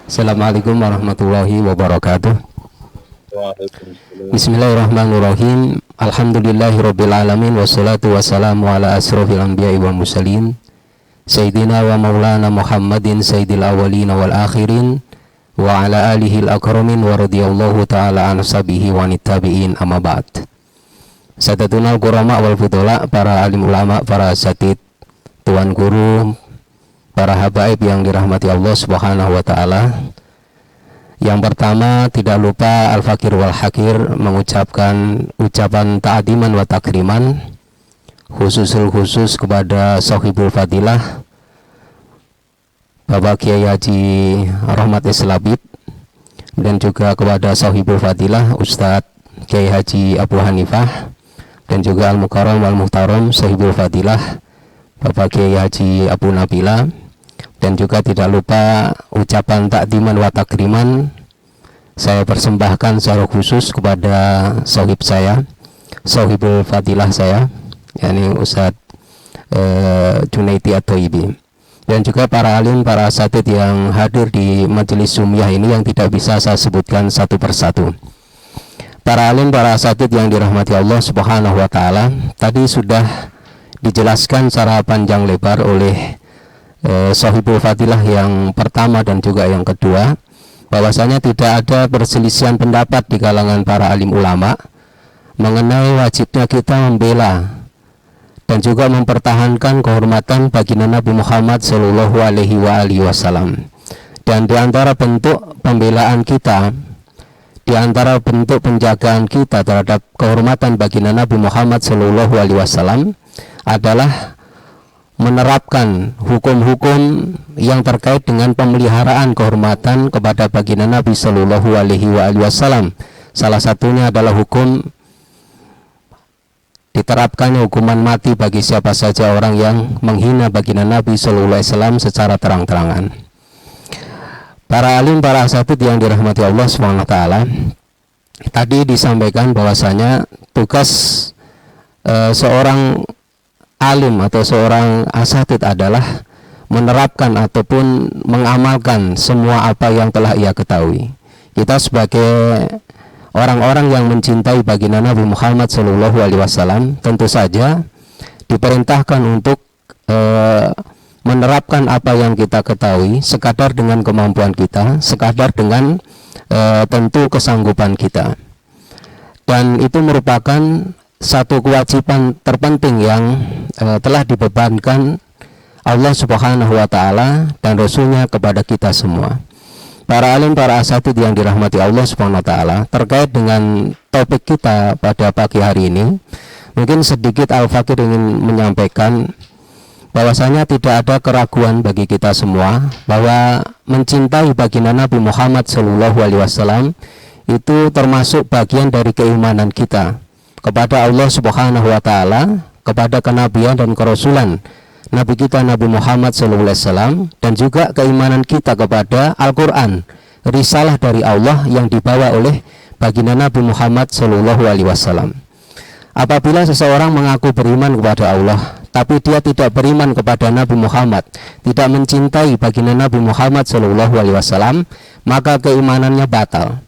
Assalamualaikum warahmatullahi wabarakatuh. Waalaikumsalam. Bismillahirrahmanirrahim. Alhamdulillahirabbil alamin wassalatu wassalamu ala asrofil anbiya'i wal mursalin Sayyidina wa maulana Muhammadin sayyidil awwalin wal akhirin wa ala alihi al-akramin wa radiyallahu ta'ala an sabihi wa nittabi'in amma ba'd. Sadatunal qurama wal fudola, para alim ulama, para asatid, tuan guru, para habaib yang dirahmati Allah subhanahu wa ta'ala. Yang pertama, tidak lupa al-fakir wal hakir mengucapkan ucapan ta'adiman wa takriman khusus kepada sahibul fadilah Bapak Kiai Haji Rahmat Islabib, dan juga kepada sahibul fadilah Ustadz Kiai Haji Abu Hanifah, dan juga al-mukarram wal muhtaram sahibul fadilah Bapak Kiai Haji Abu Nabila. Dan juga tidak lupa ucapan takdiman wa takriman saya persembahkan secara khusus kepada sahib saya, sahibul fadilah saya, yakni Ustadz Junaidi At-Thayyibi, dan juga para alim, para asatid yang hadir di majelis sumiyah ini yang tidak bisa saya sebutkan satu persatu. Para alim, para asatid yang dirahmati Allah subhanahu wa ta'ala, tadi sudah dijelaskan secara panjang lebar oleh sahibul fadilah yang pertama dan juga yang kedua, bahwasanya tidak ada perselisihan pendapat di kalangan para alim ulama mengenai wajibnya kita membela dan juga mempertahankan kehormatan baginda Nabi Muhammad Shallallahu Alaihi Wasallam. Dan di antara bentuk pembelaan kita, di antara bentuk penjagaan kita terhadap kehormatan baginda Nabi Muhammad Shallallahu Alaihi Wasallam adalah menerapkan hukum-hukum yang terkait dengan pemeliharaan kehormatan kepada baginda Nabi Shallallahu Alaihi Wasallam. Salah satunya adalah hukum diterapkannya hukuman mati bagi siapa saja orang yang menghina baginda Nabi Shallallahu Alaihi Wasallam secara terang-terangan. Para alim, para asatid yang dirahmati Allah SWT, tadi disampaikan bahwasanya tugas seorang alim atau seorang asatid adalah menerapkan ataupun mengamalkan semua apa yang telah ia ketahui. Kita sebagai orang-orang yang mencintai baginda Nabi Muhammad SAW tentu saja diperintahkan untuk menerapkan apa yang kita ketahui sekadar dengan kemampuan kita, sekadar dengan tentu kesanggupan kita. Dan itu merupakan satu kewajiban terpenting yang telah dibebankan Allah Subhanahu wa ta'ala dan Rasulnya kepada kita semua. Para alim, para asatid yang dirahmati Allah Subhanahu wa ta'ala, terkait dengan topik kita pada pagi hari ini, mungkin sedikit Al-Fakir ingin menyampaikan bahwasanya tidak ada keraguan bagi kita semua bahwa mencintai baginda Nabi Muhammad SAW itu termasuk bagian dari keimanan kita kepada Allah Subhanahu wa ta'ala, kepada kenabian dan kerasulan Nabi kita Nabi Muhammad SAW, dan juga keimanan kita kepada Al-Quran, risalah dari Allah yang dibawa oleh baginda Nabi Muhammad SAW. Apabila seseorang mengaku beriman kepada Allah, tapi dia tidak beriman kepada Nabi Muhammad, tidak mencintai baginda Nabi Muhammad SAW, maka keimanannya batal.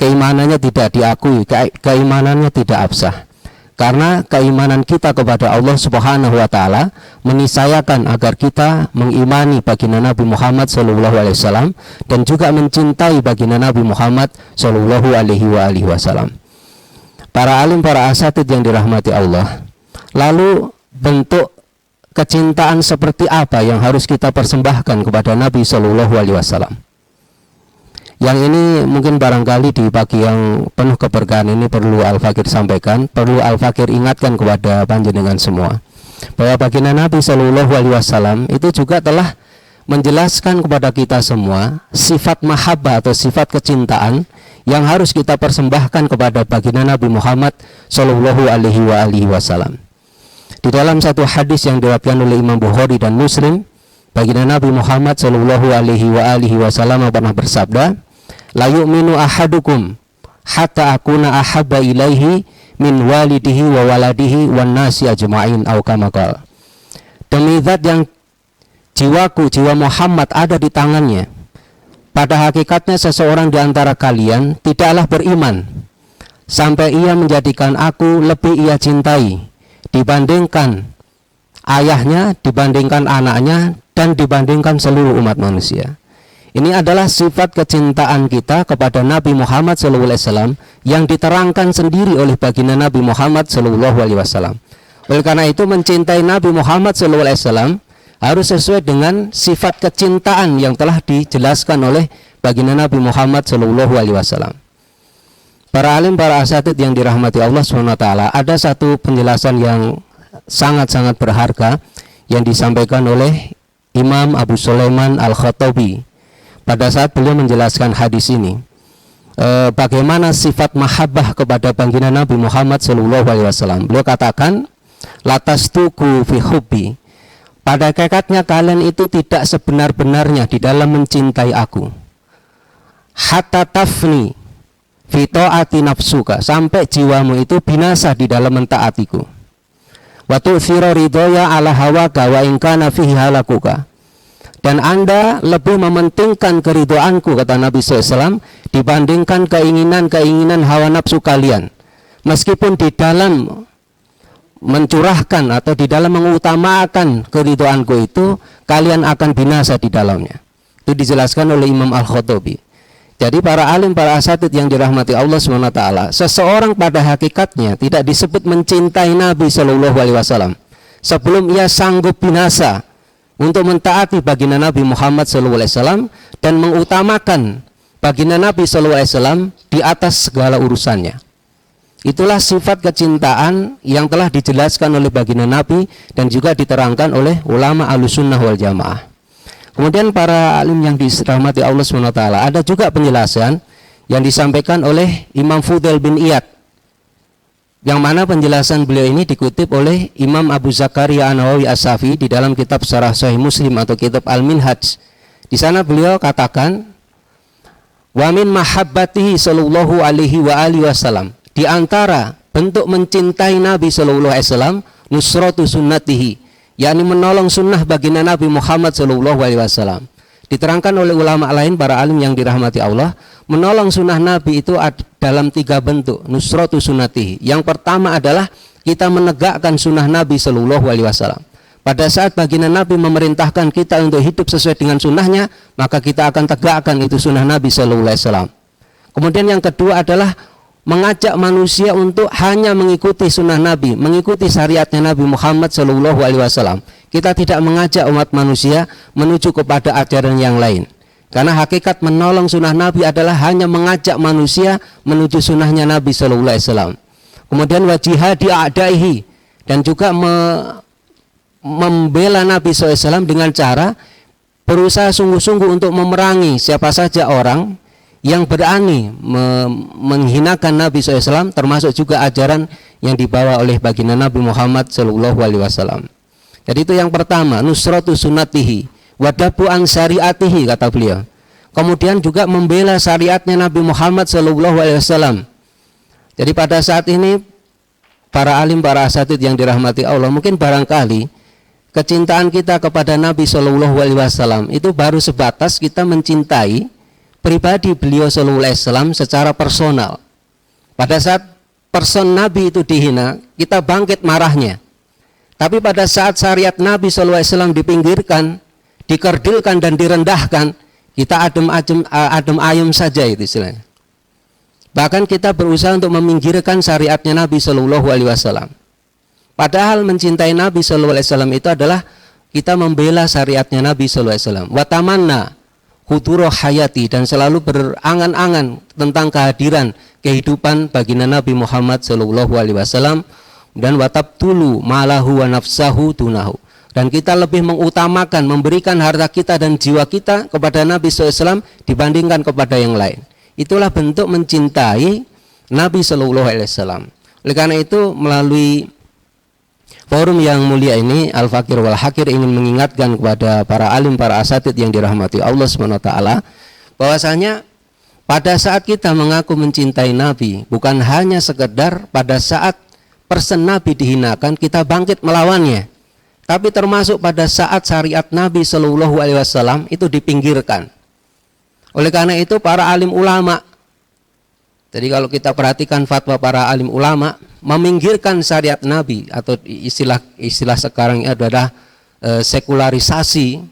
Keimanannya tidak diakui, keimanannya tidak absah. Karena keimanan kita kepada Allah Subhanahu wa ta'ala menisayakan agar kita mengimani baginda Nabi Muhammad SAW dan juga mencintai baginda Nabi Muhammad SAW. Para alim, para asatid yang dirahmati Allah, lalu bentuk kecintaan seperti apa yang harus kita persembahkan kepada Nabi SAW? Yang ini mungkin barangkali di pagi yang penuh keberkahan ini perlu Al-Fakir sampaikan, perlu Al-Fakir ingatkan kepada panjenengan semua, bahwa baginda Nabi SAW itu juga telah menjelaskan kepada kita semua sifat mahabbah atau sifat kecintaan yang harus kita persembahkan kepada baginda Nabi Muhammad SAW. Di dalam satu hadis yang diriwayatkan oleh Imam Bukhari dan Muslim, baginda Nabi Muhammad SAW pernah bersabda, la yu'minu ahadukum hatta akuna ahabba ilaihi min walidihi wa waladihi wan nasi ajma'in, au kama qala. Demi zat yang jiwaku, jiwa Muhammad ada di tangannya. Pada hakikatnya seseorang di antara kalian tidaklah beriman sampai ia menjadikan aku lebih ia cintai dibandingkan ayahnya, dibandingkan anaknya, dan dibandingkan seluruh umat manusia. Ini adalah sifat kecintaan kita kepada Nabi Muhammad SAW yang diterangkan sendiri oleh baginda Nabi Muhammad SAW. Oleh karena itu mencintai Nabi Muhammad SAW harus sesuai dengan sifat kecintaan yang telah dijelaskan oleh baginda Nabi Muhammad SAW. Para alim, para asatidz yang dirahmati Allah SWT, ada satu penjelasan yang sangat-sangat berharga yang disampaikan oleh Imam Abu Sulaiman Al-Khattabi pada saat beliau menjelaskan hadis ini. Bagaimana sifat mahabbah kepada baginda Nabi Muhammad SAW. Beliau katakan, latastuku fi hubbi, pada hakikatnya kalian itu tidak sebenar-benarnya di dalam mencintai aku, hatta tafni fi ta'ati nafsuka, sampai jiwamu itu binasa di dalam mentaatiku, wa tu'thira ridhoya ala hawaka wa in kana fihi halakuka, dan Anda lebih mementingkan keridhoanku, kata Nabi SAW, dibandingkan keinginan-keinginan hawa nafsu kalian, meskipun di dalam mencurahkan atau di dalam mengutamakan keridhoanku itu kalian akan binasa di dalamnya. Itu dijelaskan oleh Imam Al-Khattabi. Jadi para alim, para asatidz yang dirahmati Allah SWT, seseorang pada hakikatnya tidak disebut mencintai Nabi SAW sebelum ia sanggup binasa untuk mentaati baginda Nabi Muhammad SAW dan mengutamakan baginda Nabi SAW di atas segala urusannya. Itulah sifat kecintaan yang telah dijelaskan oleh baginda Nabi dan juga diterangkan oleh ulama Ahlussunnah wal Jamaah. Kemudian para alim yang dirahmati Allah SWT, ada juga penjelasan yang disampaikan oleh Imam Fudail bin Iyad, yang mana penjelasan beliau ini dikutip oleh Imam Abu Zakaria An-Nawawi As-Safi di dalam kitab Syarah Sahih Muslim atau kitab Al-Minhaj. Di sana beliau katakan, wa min mahabbatihi sallallahu alaihi wa alihi wasallam, di antara bentuk mencintai Nabi sallallahu alaihi wasallam, nusratu sunnatihi, yakni menolong sunnah baginda Nabi Muhammad sallallahu alaihi wasallam. Diterangkan oleh ulama lain, para alim yang dirahmati Allah, menolong sunnah Nabi itu dalam 3 bentuk, nusratu sunnatihi. Yang pertama adalah kita menegakkan sunnah Nabi sallallahu alaihi wasallam. Pada saat baginda Nabi memerintahkan kita untuk hidup sesuai dengan sunnahnya, maka kita akan tegakkan itu sunnah Nabi sallallahu alaihi wasallam. Kemudian yang kedua adalah mengajak manusia untuk hanya mengikuti sunnah Nabi, mengikuti syariatnya Nabi Muhammad sallallahu alaihi wasallam. Kita tidak mengajak umat manusia menuju kepada ajaran yang lain, karena hakikat menolong sunnah Nabi adalah hanya mengajak manusia menuju sunnahnya Nabi sallallahu alaihi wasallam. Kemudian wa jihadi a'daihi, dan juga membela Nabi SAW dengan cara berusaha sungguh-sungguh untuk memerangi siapa saja orang yang berani menghinakan Nabi SAW, termasuk juga ajaran yang dibawa oleh baginda Nabi Muhammad SAW. Jadi itu yang pertama, nusratu sunnatihi wadabu an syariatihi, kata beliau. Kemudian juga membela syariatnya Nabi Muhammad SAW. Jadi pada saat ini para alim, para asatidz yang dirahmati Allah, mungkin barangkali kecintaan kita kepada Nabi SAW itu baru sebatas kita mencintai pribadi beliau sallallahu alaihi wasallam secara personal. Pada saat person Nabi itu dihina, kita bangkit marahnya. Tapi pada saat syariat Nabi sallallahu alaihi wasallam dipinggirkan, dikerdilkan dan direndahkan, kita adem ayem saja itu istilahnya. Bahkan kita berusaha untuk meminggirkan syariatnya Nabi sallallahu alaihi wasallam. Padahal mencintai Nabi sallallahu alaihi wasallam itu adalah kita membela syariatnya Nabi sallallahu alaihi wasallam. Wa tamanna huduro hayati, dan selalu berangan-angan tentang kehadiran kehidupan baginda Nabi Muhammad sallallahu alaihi wasallam, dan watabtulu malahu wa nafsahu tunahu, dan kita lebih mengutamakan memberikan harta kita dan jiwa kita kepada Nabi SAW dibandingkan kepada yang lain. Itulah bentuk mencintai Nabi sallallahu alaihi wasallam. Oleh karena itu, melalui forum yang mulia ini, Al-Fakir wal Hakir ingin mengingatkan kepada para alim, para asatidz yang dirahmati Allah SWT, bahwasanya pada saat kita mengaku mencintai Nabi, bukan hanya sekedar pada saat person Nabi dihinakan kita bangkit melawannya, tapi termasuk pada saat syariat Nabi Shallallahu Alaihi Wasallam itu dipinggirkan. Oleh karena itu para alim ulama, jadi kalau kita perhatikan fatwa para alim ulama, meminggirkan syariat Nabi atau istilah sekarang ini adalah sekularisasi,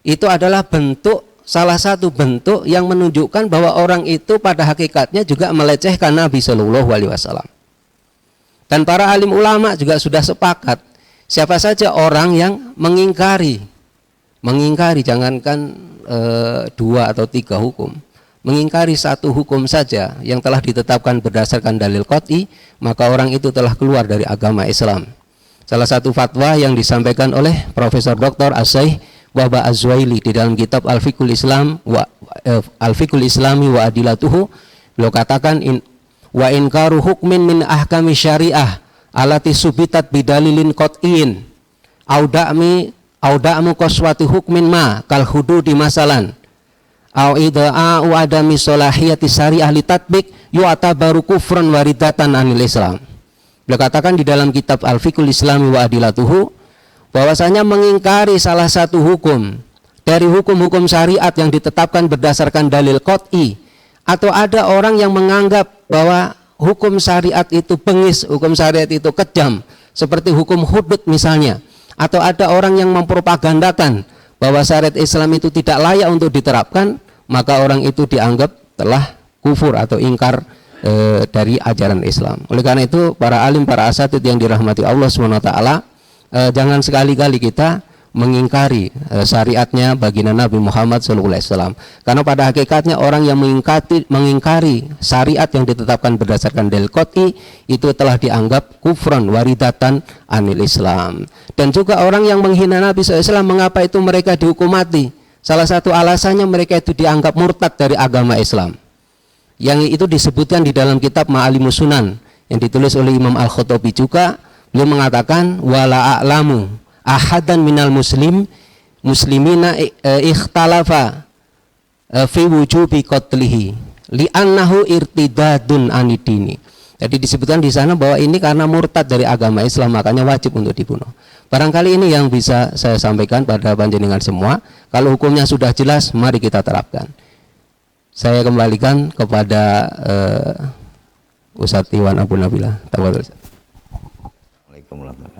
itu adalah salah satu bentuk yang menunjukkan bahwa orang itu pada hakikatnya juga melecehkan Nabi Shallallahu Alaihi Wasallam. Dan para alim ulama juga sudah sepakat, siapa saja orang yang mengingkari jangankan 2 atau 3 hukum, mengingkari satu hukum saja yang telah ditetapkan berdasarkan dalil qat'i, maka orang itu telah keluar dari agama Islam. Salah satu fatwa yang disampaikan oleh Profesor Dr. As-Syaikh Wahba Az-Zuhaili di dalam kitab Al-Fiqhul Islami wa Adilatuhu, beliau katakan wa inkaru hukmin min ahkami syariah alati subitat bidalilin qat'in auda'mu qaswati hukmin ma kal hududi masalan au ida'u adami solahiyati syariah li tatbik yu'tabaru kufran waridatan anil Islam. Beliau katakan di dalam kitab Al-Fiqhul Islami wa Adilatuhu bahwasanya mengingkari salah satu hukum dari hukum-hukum syariat yang ditetapkan berdasarkan dalil qat'i, atau ada orang yang menganggap bahwa hukum syariat itu bengis, hukum syariat itu kejam, seperti hukum hudud misalnya, atau ada orang yang mempropagandakan bahwa syariat Islam itu tidak layak untuk diterapkan, maka orang itu dianggap telah kufur atau ingkar dari ajaran Islam. Oleh karena itu para alim, para asatid yang dirahmati Allah SWT, jangan sekali-kali kita mengingkari syariatnya baginda Nabi Muhammad SAW, karena pada hakikatnya orang yang mengingkari syariat yang ditetapkan berdasarkan dalil qat'i itu telah dianggap kufran waridatan anil Islam. Dan juga orang yang menghina Nabi SAW, mengapa itu mereka dihukum mati? Salah satu alasannya mereka itu dianggap murtad dari agama Islam, yang itu disebutkan di dalam kitab Ma'alimus Sunan yang ditulis oleh Imam Al-Khattabi juga. Beliau mengatakan wala a'lamu ahadan minal muslimina ikhtalafa fi wujubi qatlihi li'annahu irtidadun anidini. Jadi disebutkan di sana bahwa ini karena murtad dari agama Islam, makanya wajib untuk dibunuh. Barangkali ini yang bisa saya sampaikan pada panjenengan semua. Kalau hukumnya sudah jelas, mari kita terapkan. Saya kembalikan kepada Ustadz Iwan Abu Nabila. Tafadhol. Waalaikumsalam.